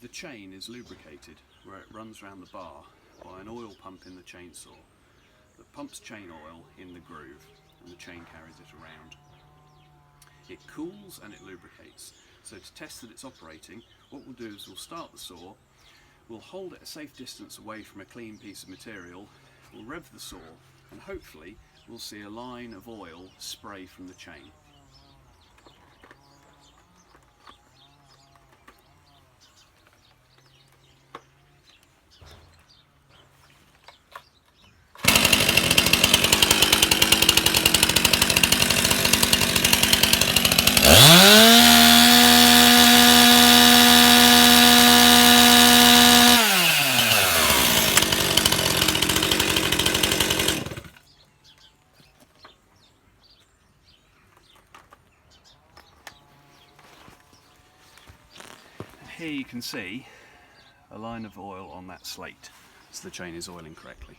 The chain is lubricated where it runs around the bar by an oil pump in the chainsaw that pumps chain oil in the groove, and the chain carries it around. It cools and it lubricates. So to test that it's operating, what we'll do is we'll start the saw, we'll hold it a safe distance away from a clean piece of material, we'll rev the saw, and hopefully we'll see a line of oil spray from the chain. Here you can see a line of oil on that slate, so the chain is oiling correctly.